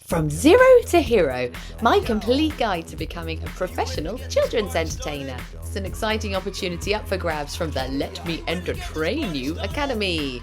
From Zero to Hero, my complete guide to becoming a professional children's entertainer. It's an exciting opportunity up for grabs from the Let Me Entertain You Academy.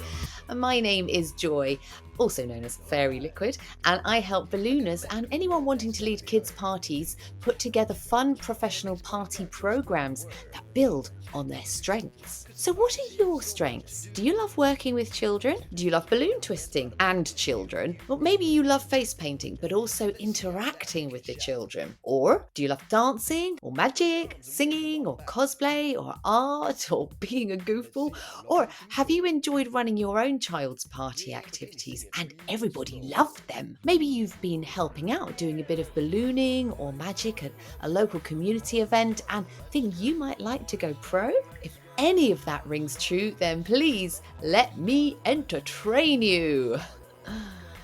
My name is Joy, also known as Fairy Liquid, and I help ballooners and anyone wanting to lead kids' parties put together fun professional party programs that build on their strengths. So what are your strengths? Do you love working with children? Do you love balloon twisting and children? Or maybe you love face painting but also interacting with the children? Or do you love dancing or magic, singing or cosplay or art or being a goofball? Or have you enjoyed running your own child's party activities and everybody loved them? Maybe you've been helping out doing a bit of ballooning or magic at a local community event and think you might like to go pro? If any of that rings true, then please let me entertain you.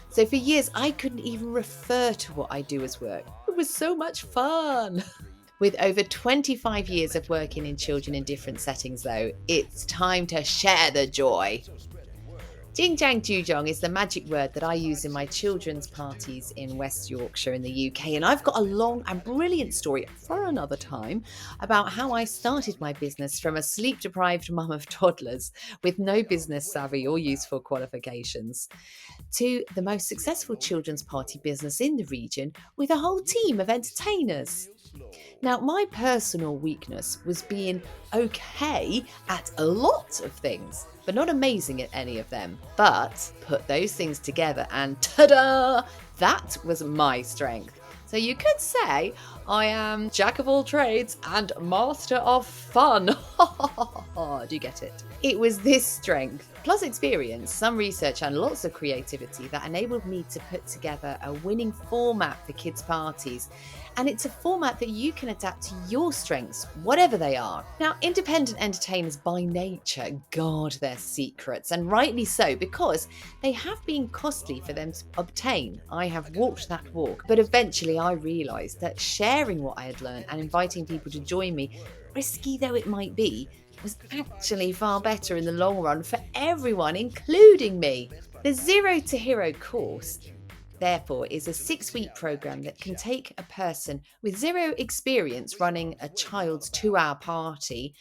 So for years, I couldn't even refer to what I do as work. It was so much fun. With over 25 years of working in children in different settings though, it's time to share the joy. JingJangJooJong is the magic word that I use in my children's parties in West Yorkshire in the UK, and I've got a long and brilliant story for another time about how I started my business from a sleep-deprived mum of toddlers with no business savvy or useful qualifications to the most successful children's party business in the region with a whole team of entertainers. Now, my personal weakness was being okay at a lot of things, but not amazing at any of them. But put those things together and ta-da! That was my strength. So you could say I am jack of all trades and master of fun. Do you get it? It was this strength, plus experience, some research and lots of creativity that enabled me to put together a winning format for kids' parties. And it's a format that you can adapt to your strengths, whatever they are. Now, independent entertainers by nature guard their secrets, and rightly so, because they have been costly for them to obtain. I have walked that walk, but eventually I realised that sharing what I had learned and inviting people to join me, risky though it might be, was actually far better in the long run for everyone, including me. The Zero to Hero course, therefore, is a 6-week program that can take a person with zero experience running a child's 2-hour party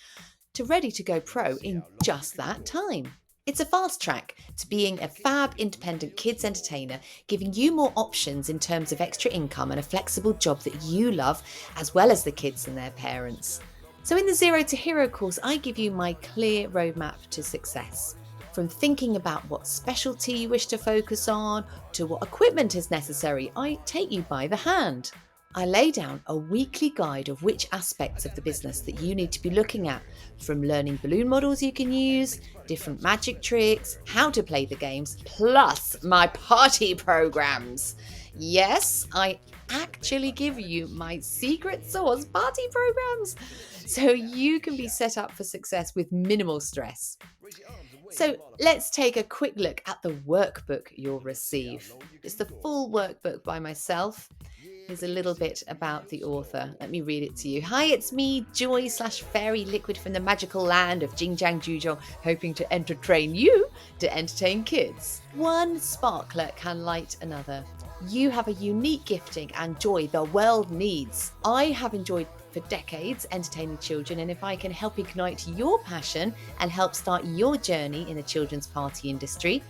to ready to go pro in just that time. It's a fast track to being a fab independent kids entertainer, giving you more options in terms of extra income and a flexible job that you love, as well as the kids and their parents. So in the Zero to Hero course, I give you my clear roadmap to success. From thinking about what specialty you wish to focus on to what equipment is necessary, I take you by the hand. I lay down a weekly guide of which aspects of the business that you need to be looking at, from learning balloon models you can use, different magic tricks, how to play the games, plus my party programs. Yes, I actually give you my secret sauce party programs, so you can be set up for success with minimal stress. So let's take a quick look at the workbook you'll receive. It's the full workbook by myself. Here's a little bit about the author. Let me read it to you. Hi, it's me, Joy/Fairy Liquid from the magical land of JingJangJooJong, hoping to entertain you to entertain kids. One sparkler can light another. You have a unique gifting and joy the world needs. I have enjoyed for decades entertaining children, and if I can help ignite your passion and help start your journey in the children's party industry,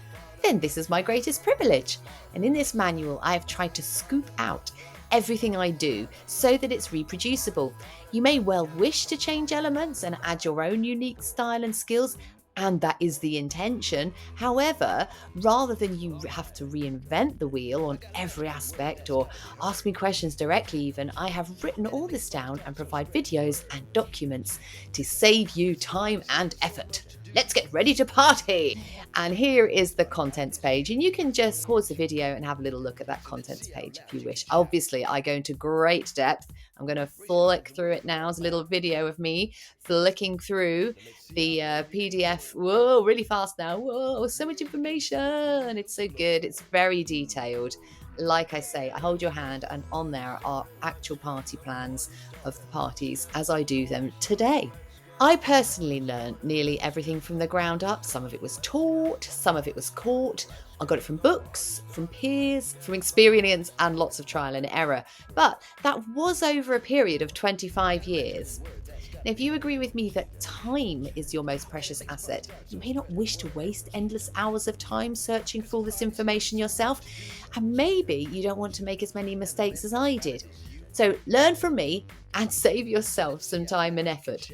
then this is my greatest privilege. And in this manual, I have tried to scoop out everything I do so that it's reproducible. You may well wish to change elements and add your own unique style and skills, and that is the intention. However, rather than you have to reinvent the wheel on every aspect or ask me questions directly even, I have written all this down and provide videos and documents to save you time and effort. Let's get ready to party. And here is the contents page, and you can just pause the video and have a little look at that contents page if you wish. Obviously, I go into great depth. I'm going to flick through it now. It's a little video of me flicking through the PDF. Whoa, really fast now. Whoa, so much information. It's so good. It's very detailed. Like I say, I hold your hand, and on there are actual party plans of the parties as I do them today. I personally learned nearly everything from the ground up. Some of it was taught, some of it was caught. I got it from books, from peers, from experience, and lots of trial and error. But that was over a period of 25 years. Now, if you agree with me that time is your most precious asset, you may not wish to waste endless hours of time searching for all this information yourself. And maybe you don't want to make as many mistakes as I did. So learn from me and save yourself some time and effort.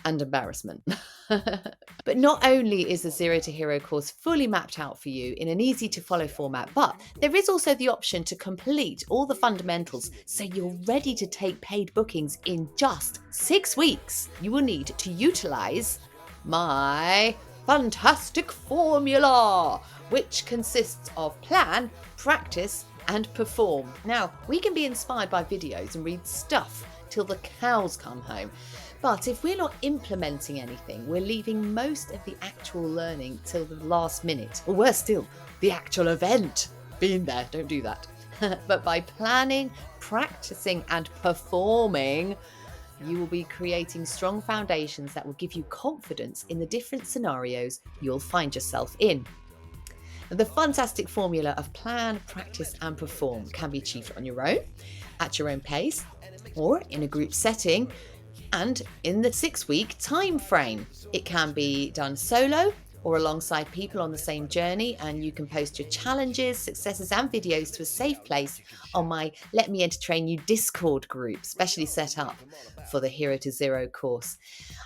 And embarrassment. But not only is the Zero to Hero course fully mapped out for you in an easy to follow format, but there is also the option to complete all the fundamentals so you're ready to take paid bookings in just 6 weeks. You will need to utilize my fantastic formula, which consists of plan, practice, and perform. Now, we can be inspired by videos and read stuff till the cows come home. But if we're not implementing anything, we're leaving most of the actual learning till the last minute. Or worse still, the actual event. Been there, don't do that. But by planning, practicing, and performing, you will be creating strong foundations that will give you confidence in the different scenarios you'll find yourself in. The fantastic formula of plan, practice, and perform can be achieved on your own, at your own pace, or in a group setting, and in the 6-week time frame. It can be done solo or alongside people on the same journey, and you can post your challenges, successes, and videos to a safe place on my Let Me Entertain You Discord group, specially set up for the Hero to Zero course.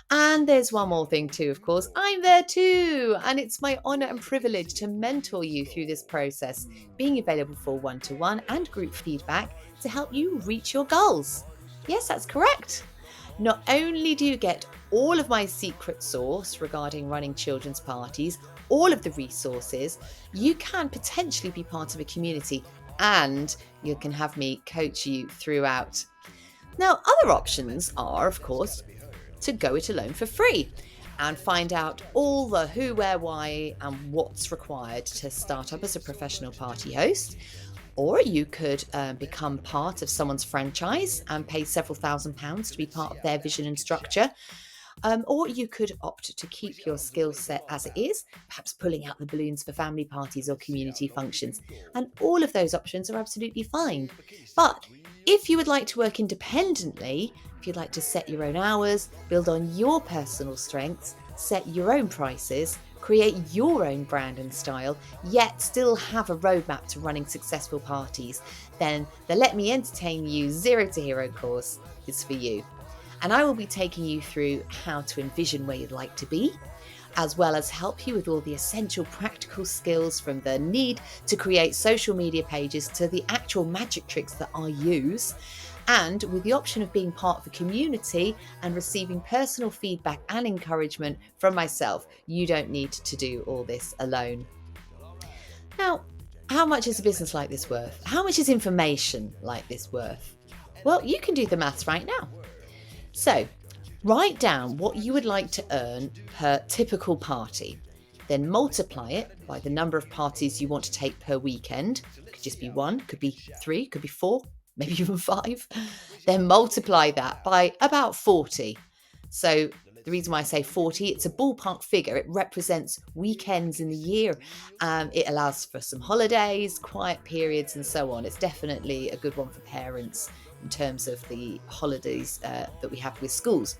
And there's one more thing too, of course. I'm there too, and it's my honour and privilege to mentor you through this process, being available for one-to-one and group feedback to help you reach your goals. Yes, that's correct. Not only do you get all of my secret sauce regarding running children's parties, all of the resources, you can potentially be part of a community and you can have me coach you throughout. Now, other options are, of course, to go it alone for free and find out all the who, where, why, and what's required to start up as a professional party host. Or you could become part of someone's franchise and pay several £1,000s to be part of their vision and structure. Or you could opt to keep your skill set as it is, perhaps pulling out the balloons for family parties or community functions. And all of those options are absolutely fine. But if you would like to work independently, if you'd like to set your own hours, build on your personal strengths, set your own prices, create your own brand and style, yet still have a roadmap to running successful parties, then the Let Me Entertain You Zero to Hero course is for you. And I will be taking you through how to envision where you'd like to be, as well as help you with all the essential practical skills, from the need to create social media pages to the actual magic tricks that I use. And with the option of being part of a community and receiving personal feedback and encouragement from myself, you don't need to do all this alone. Now, how much is a business like this worth? How much is information like this worth? Well, you can do the maths right now. So, write down what you would like to earn per typical party. Then multiply it by the number of parties you want to take per weekend. It could just be 1, could be 3, could be 4. Maybe even 5, then multiply that by about 40. So the reason why I say 40, it's a ballpark figure. It represents weekends in the year. It allows for some holidays, quiet periods, and so on. It's definitely a good one for parents in terms of the holidays that we have with schools.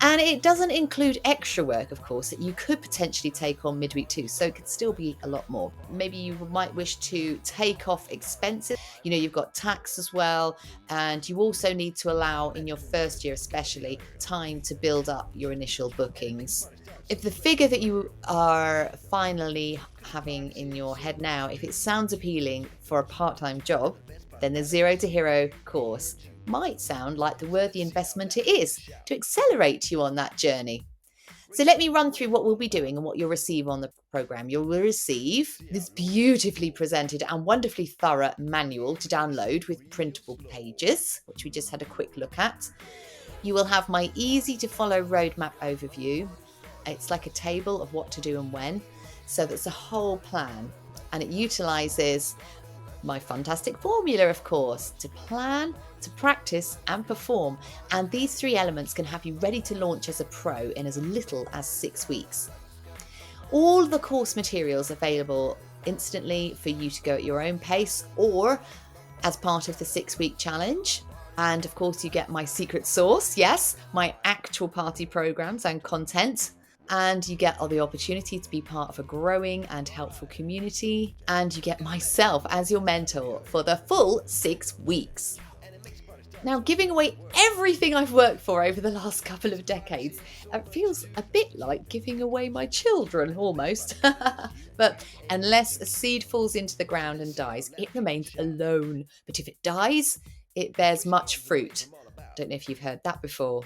And it doesn't include extra work, of course, that you could potentially take on midweek too. So it could still be a lot more. Maybe you might wish to take off expenses. You know, you've got tax as well. And you also need to allow, in your first year especially, time to build up your initial bookings. If the figure that you are finally having in your head now, if it sounds appealing for a part-time job, then the Zero to Hero course might sound like the worthy investment it is to accelerate you on that journey. So let me run through what we'll be doing and what you'll receive on the program. You'll receive this beautifully presented and wonderfully thorough manual to download with printable pages, which we just had a quick look at. You will have my easy to follow roadmap overview. It's like a table of what to do and when. So that's a whole plan, and it utilizes My fantastic formula, of course, to plan, to practice and perform. And these 3 elements can have you ready to launch as a pro in as little as 6 weeks. All the course materials available instantly for you to go at your own pace or as part of the 6-week challenge. And of course, you get my secret sauce, yes, my actual party programs and content. And you get the opportunity to be part of a growing and helpful community. And you get myself as your mentor for the full 6 weeks. Now, giving away everything I've worked for over the last couple of decades, it feels a bit like giving away my children, almost. But unless a seed falls into the ground and dies, it remains alone. But if it dies, it bears much fruit. I don't know if you've heard that before.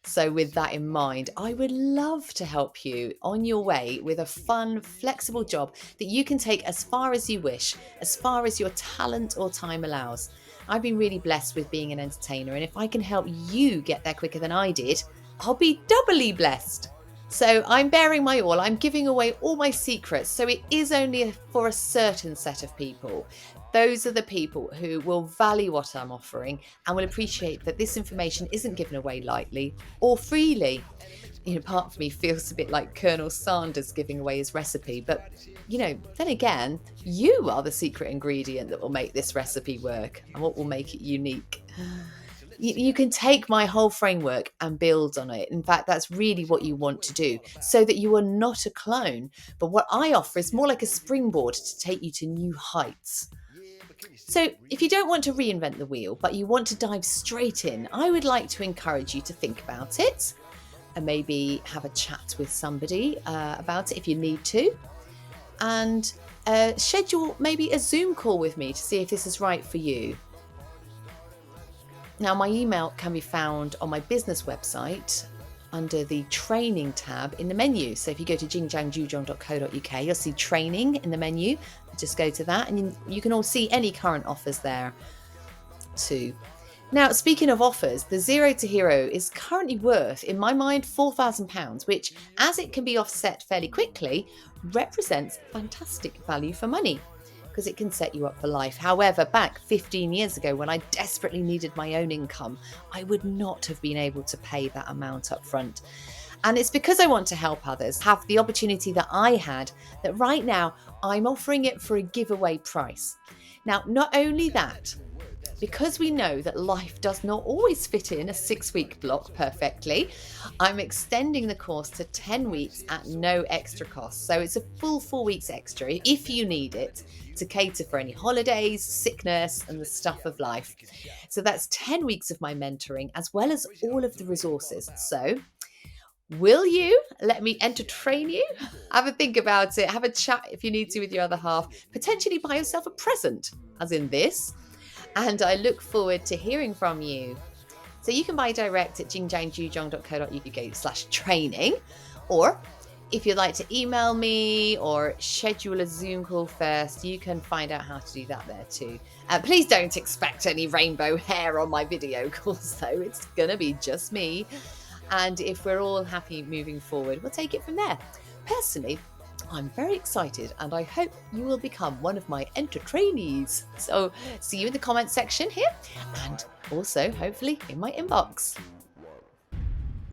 So with that in mind, I would love to help you on your way with a fun, flexible job that you can take as far as you wish, as far as your talent or time allows. I've been really blessed with being an entertainer, and if I can help you get there quicker than I did, I'll be doubly blessed. So I'm bearing my all. I'm giving away all my secrets. So it is only for a certain set of people. Those are the people who will value what I'm offering and will appreciate that this information isn't given away lightly or freely. Part of me feels a bit like Colonel Sanders giving away his recipe. But, then again, you are the secret ingredient that will make this recipe work and what will make it unique. You can take my whole framework and build on it. In fact, that's really what you want to do, so that you are not a clone. But what I offer is more like a springboard to take you to new heights. So if you don't want to reinvent the wheel, but you want to dive straight in, I would like to encourage you to think about it and maybe have a chat with somebody about it if you need to. And schedule maybe a Zoom call with me to see if this is right for you. Now, my email can be found on my business website under the training tab in the menu. So if you go to JingJangJooJong.co.uk, you'll see training in the menu. Just go to that and you can all see any current offers there too. Now, speaking of offers, the Zero2Hero is currently worth, in my mind, £4,000, which, as it can be offset fairly quickly, represents fantastic value for money, because it can set you up for life. However, back 15 years ago, when I desperately needed my own income, I would not have been able to pay that amount up front. And it's because I want to help others have the opportunity that I had, that right now I'm offering it for a giveaway price. Now, not only that, because we know that life does not always fit in a 6-week block perfectly, I'm extending the course to 10 weeks at no extra cost. So it's a full 4 weeks extra if you need it, to cater for any holidays, sickness, and the stuff of life. So that's 10 weeks of my mentoring, as well as all of the resources. So will you let me entertain you? Have a think about it. Have a chat if you need to with your other half. Potentially buy yourself a present, as in this. And I look forward to hearing from you. So you can buy direct at JingJangJooJong.co.uk/training. Or if you'd like to email me or schedule a Zoom call first, you can find out how to do that there too. Please don't expect any rainbow hair on my video calls though. It's going to be just me. And if we're all happy moving forward, we'll take it from there. Personally, I'm very excited and I hope you will become one of my enter-trainees. So see you in the comment section here and also hopefully in my inbox.